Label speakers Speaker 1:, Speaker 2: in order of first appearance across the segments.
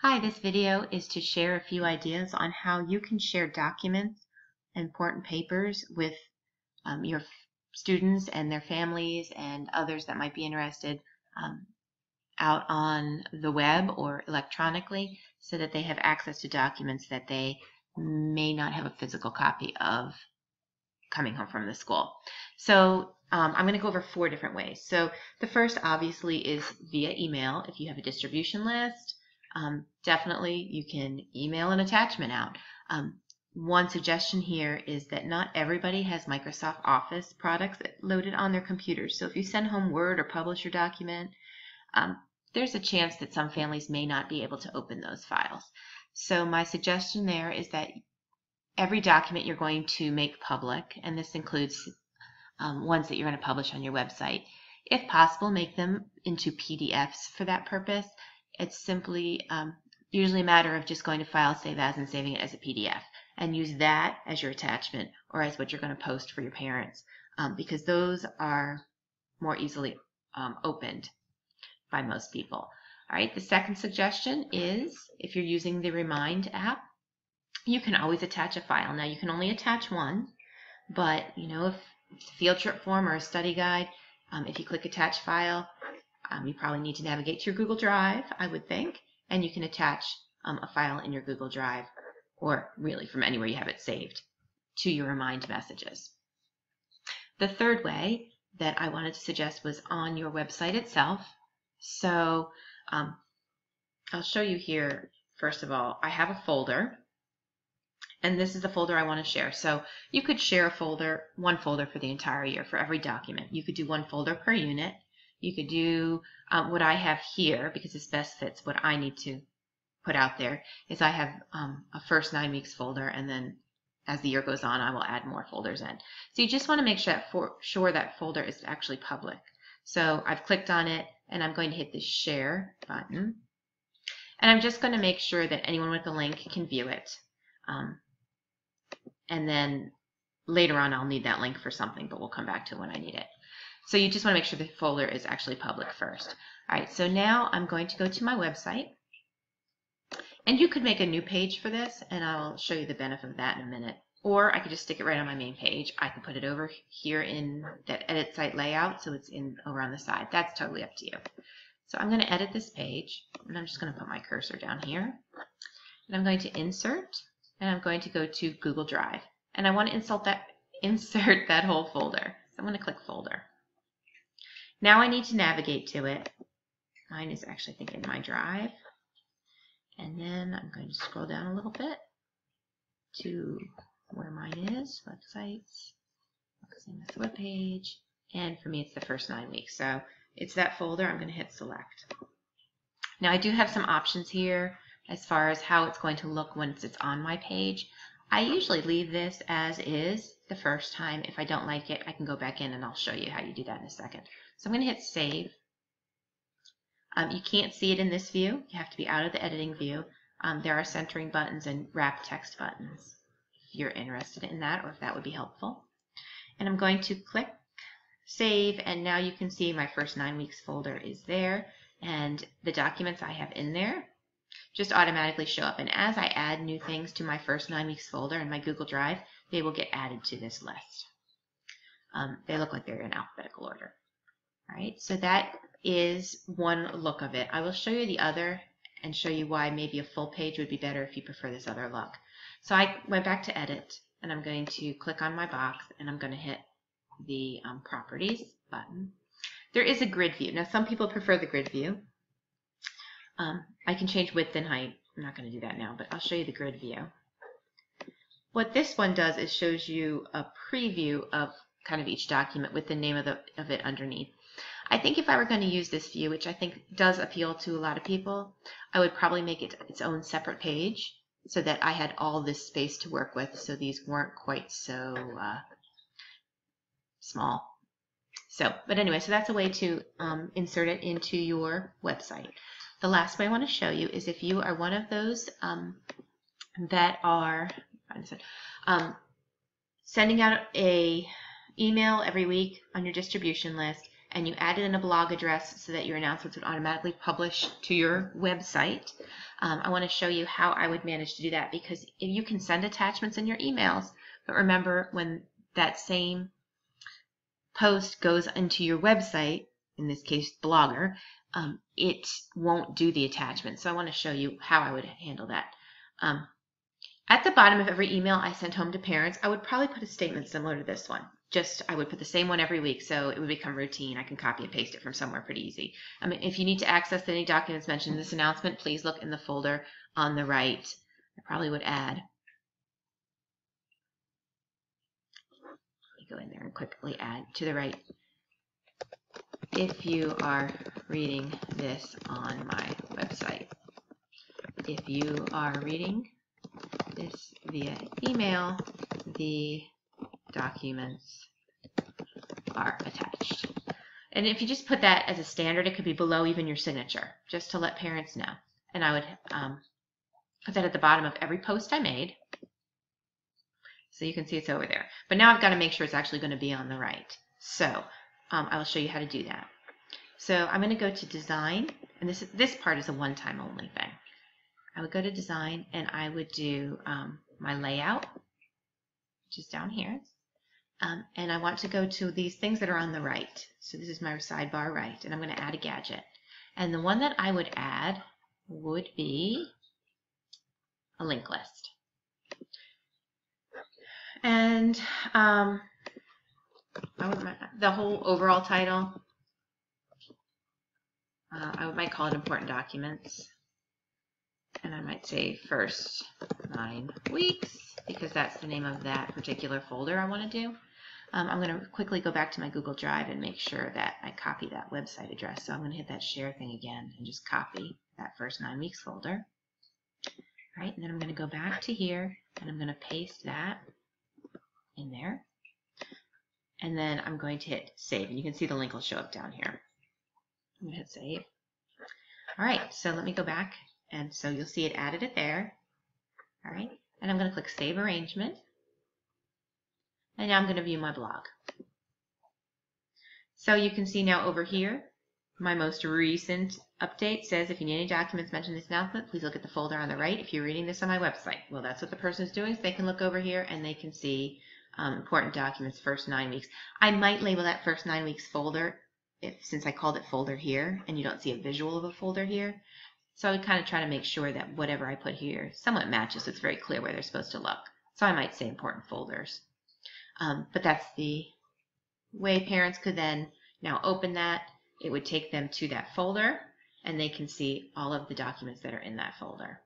Speaker 1: Hi, this video is to share a few ideas on how you can share documents, important papers with your students and their families and others that might be interested um, out on the web or electronically so that they have access to documents that they may not have a physical copy of coming home from the school. So I'm going to go over 4 different ways. So the first obviously is via email. If you have a distribution list, definitely you can email an attachment out. One suggestion here is that not everybody has Microsoft Office products loaded on their computers. So if you send home Word or publish your document, there's a chance that some families may not be able to open those files. So my suggestion there is that every document you're going to make public, and this includes ones that you're going to publish on your website, if possible, make them into PDFs for that purpose. It's simply usually a matter of just going to File, Save As, and saving it as a PDF, and use that as your attachment or as what you're going to post for your parents, because those are more easily opened by most people. All right, the second suggestion is if you're using the Remind app, you can always attach a file. Now you can only attach one, but if it's a field trip form or a study guide, if you click Attach File, you probably need to navigate to your Google Drive, I would think, and you can attach a file in your Google Drive, or really from anywhere you have it saved, to your Remind messages. The third way that I wanted to suggest was on your website itself. So I'll show you here. First of all, I have a folder, and this is the folder I want to share. So you could share a folder, one folder for the entire year for every document. You could do one folder per unit. You could do what I have here, because this best fits what I need to put out there, is I have a first 9 weeks folder, and then as the year goes on, I will add more folders in. So you just want to make sure that folder is actually public. So I've clicked on it, and I'm going to hit the Share button. And I'm just going to make sure that anyone with a link can view it. And then later on, I'll need that link for something, but we'll come back to it when I need it. So you just want to make sure the folder is actually public first. All right, so now I'm going to go to my website. And you could make a new page for this, and I'll show you the benefit of that in a minute. Or I could just stick it right on my main page. I could put it over here in that Edit Site Layout, so it's over on the side. That's totally up to you. So I'm going to edit this page, and I'm just going to put my cursor down here. And I'm going to Insert, and I'm going to go to Google Drive. And I want to insert that whole folder. So I'm going to click Folder. Now I need to navigate to it. Mine is actually, I think, in my Drive. And then I'm going to scroll down a little bit to where mine is, Websites, same as the web page. And for me, it's the first 9 weeks. So it's that folder. I'm going to hit Select. Now I do have some options here as far as how it's going to look once it's on my page. I usually leave this as is the first time. If I don't like it, I can go back in and I'll show you how you do that in a second. So I'm going to hit Save. You can't see it in this view. You have to be out of the editing view. There are centering buttons and wrap text buttons if you're interested in that, or if that would be helpful. And I'm going to click Save, and now you can see my first 9 weeks folder is there, and the documents I have in there just automatically show up. And as I add new things to my first 9 weeks folder in my Google Drive, they will get added to this list. They look like they're in alphabetical order. All right, so that is one look of it. I will show you the other and show you why maybe a full page would be better if you prefer this other look. So I went back to Edit, and I'm going to click on my box, and I'm going to hit the Properties button. There is a grid view. Now some people prefer the grid view. I can change width and height. I'm not going to do that now, but I'll show you the grid view. What this one does is shows you a preview of kind of each document with the name of it underneath. I think if I were going to use this view, which I think does appeal to a lot of people, I would probably make it its own separate page so that I had all this space to work with, so these weren't quite so small. But anyway, so that's a way to insert it into your website. The last way I want to show you is if you are one of those that are sending out a email every week on your distribution list, and you added in a blog address so that your announcements would automatically publish to your website. I want to show you how I would manage to do that, because if you can send attachments in your emails, but remember when that same post goes into your website, in this case Blogger, it won't do the attachment. So I want to show you how I would handle that. At the bottom of every email I sent home to parents, I would probably put a statement similar to this one. I would put the same one every week, so it would become routine. I can copy and paste it from somewhere pretty easy. If you need to access any documents mentioned in this announcement, please look in the folder on the right. I probably would add. Let me go in there and quickly add to the right. If you are reading this on my website. If you are reading this via email, the documents are attached. And if you just put that as a standard, it could be below even your signature, just to let parents know. And I would put that at the bottom of every post I made, so you can see it's over there. But now I've got to make sure it's actually going to be on the right. So I will show you how to do that. So I'm going to go to Design, and this part is a one-time only thing. I would go to Design, and I would do my layout, which is down here. And I want to go to these things that are on the right. So this is my sidebar right, and I'm going to add a gadget. And the one that I would add would be a link list. And the whole overall title, I might call it Important Documents. And I might say first 9 weeks, because that's the name of that particular folder I want to do. I'm going to quickly go back to my Google Drive and make sure that I copy that website address. So I'm going to hit that share thing again and just copy that first 9 weeks folder. All right, and then I'm going to go back to here and I'm going to paste that in there. And then I'm going to hit save, and you can see the link will show up down here. I'm going to hit save. All right, so let me go back. And so you'll see it added it there. All right, and I'm going to click Save Arrangement. And now I'm going to view my blog. So you can see now over here, my most recent update says, if you need any documents mentioned in this announcement, please look at the folder on the right if you're reading this on my website. Well, that's what the person is doing, so they can look over here and they can see important documents, first 9 weeks. I might label that first 9 weeks folder, since I called it folder here, and you don't see a visual of a folder here. So I would kind of try to make sure that whatever I put here somewhat matches, so it's very clear where they're supposed to look. So I might say important folders. But that's the way parents could then now open that. It would take them to that folder, and they can see all of the documents that are in that folder.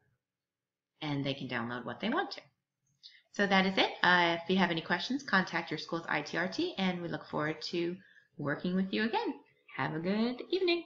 Speaker 1: And they can download what they want to. So that is it. If you have any questions, contact your school's ITRT, and we look forward to working with you again. Have a good evening.